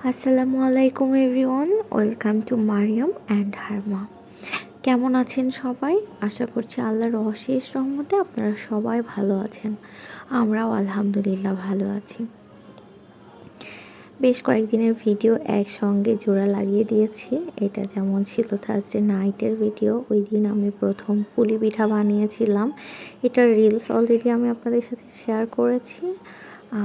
আসসালামু আলাইকুম everyone, welcome to Mariyam and Harma. কেমন আছেন সবাই? আশা করছি আল্লাহর অশেষ রহমতে আপনারা সবাই ভালো আছেন। আমরাও আলহামদুলিল্লাহ ভালো আছি। বেশ কয়েকদিনের ভিডিও একসঙ্গে জোড়া লাগিয়ে দিয়েছি। এটা যেমন ছিল থার্সডে নাইটের ভিডিও, ওই দিন আমি প্রথম পুলি পিঠা বানিয়েছিলাম। এটার রিলস অলরেডি আমি আপনাদের সাথে শেয়ার করেছি।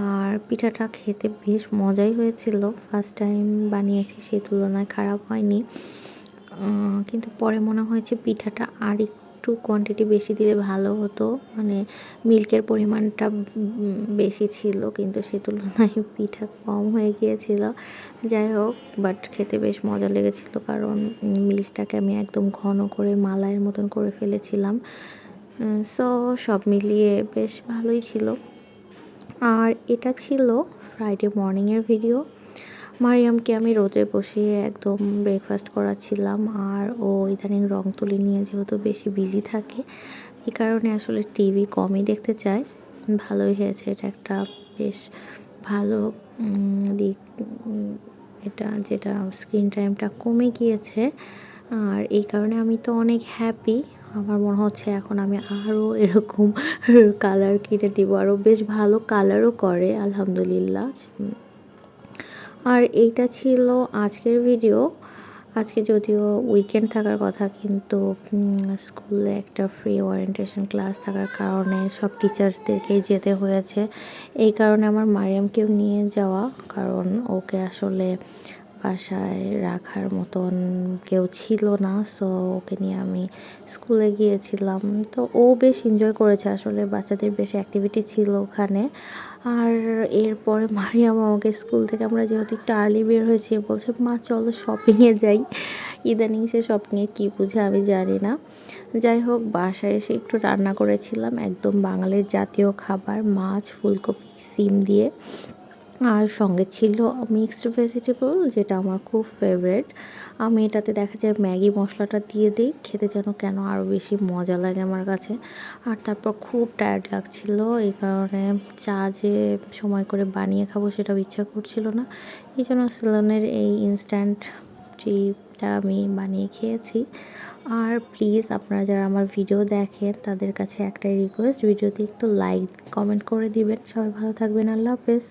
আর পিঠাটা খেতে বেশ মজাই হয়েছিল। ফার্স্ট টাইম বানিয়েছি, সেই তুলনায় খারাপ হয়নি। কিন্তু পরে মনে হয়েছে পিঠাটা আর একটু কোয়ান্টিটি বেশি দিলে ভালো হতো, মানে মিল্কের পরিমাণটা বেশি ছিল, কিন্তু সে তুলনায় পিঠা কম হয়ে গিয়েছিল। যাই হোক, বাট খেতে বেশ মজা লেগেছিল, কারণ মিল্কটাকে আমি একদম ঘন করে মালাইয়ের মতন করে ফেলেছিলাম। সো সব মিলিয়ে বেশ ভালোই ছিল। আর এটা ছিল ফ্রাইডে মর্নিংয়ের ভিডিও। মারিয়ামকে আমি রোদে বসিয়ে একদম ব্রেকফাস্ট করাচ্ছিলাম। আর ও ইদানিং রং তুলি নিয়ে যেহেতু বেশি বিজি থাকে, এই কারণে আসলে টিভি কমই দেখতে চায়। ভালোই হয়েছে, এটা একটা বেশ ভালো দিক, এটা যেটা স্ক্রিন টাইমটা কমে গিয়েছে। আর এই কারণে আমি তো অনেক হ্যাপি। আমার মনে হচ্ছে এখন আমি আরও এরকম কালার কিনে দিব, আরও বেশ ভালো কালারও করে আলহামদুলিল্লাহ। আর এইটা ছিল আজকের ভিডিও। আজকে যদিও উইকেন্ড থাকার কথা, কিন্তু স্কুলে একটা ফ্রি ওরিয়েন্টেশন ক্লাস থাকার কারণে সব টিচার্সদেরকেই যেতে হয়েছে। এই কারণে আমার মারিয়ামকেও নিয়ে যাওয়া, কারণ ওকে আসলে বাসায় রাখার মতন কেউ ছিল না। সো ওকে নিয়ে আমি স্কুলে গিয়েছিলাম। তো ও বেশ এনজয় করেছে, আসলে বাচ্চাদের বেশ অ্যাক্টিভিটি ছিল ওখানে। আর এরপরে মারিয়াম আমাকে স্কুল থেকে, আমরা যেহেতু একটু আর্লি বের হয়েছি, বলছে মা চলো শপিংয়ে যাই। ইদানিং সে শপিংয়ে কী বুঝে আমি জানি না। যাই হোক, বাসায় এসে একটু রান্না করেছিলাম একদম বাঙালির জাতীয় খাবার, মাছ, ফুলকপি, সিম দিয়ে। আর সঙ্গে ছিল মিক্সড ভেজিটেবল, যেটা আমার খুব ফেভারেট। আমি এটাতে দেখা যায় ম্যাগি মশলাটা দিয়ে দিই, খেতে যেন কেন আরও বেশি মজা লাগে আমার কাছে। আর তারপর খুব টায়ার্ড লাগছিল, এই কারণে চা যে সময় করে বানিয়ে খাবো সেটাও ইচ্ছা করছিল না। এই জন্য সেলনের এই ইনস্ট্যান্ট টিটা আমি বানিয়ে খেয়েছি। আর প্লিজ আপনারা যারা আমার ভিডিও দেখেন তাদের কাছে একটাই রিকোয়েস্ট, ভিডিওতে একটু লাইক কমেন্ট করে দিবেন। সবাই ভালো থাকবেন, আল্লাহ হাফেজ।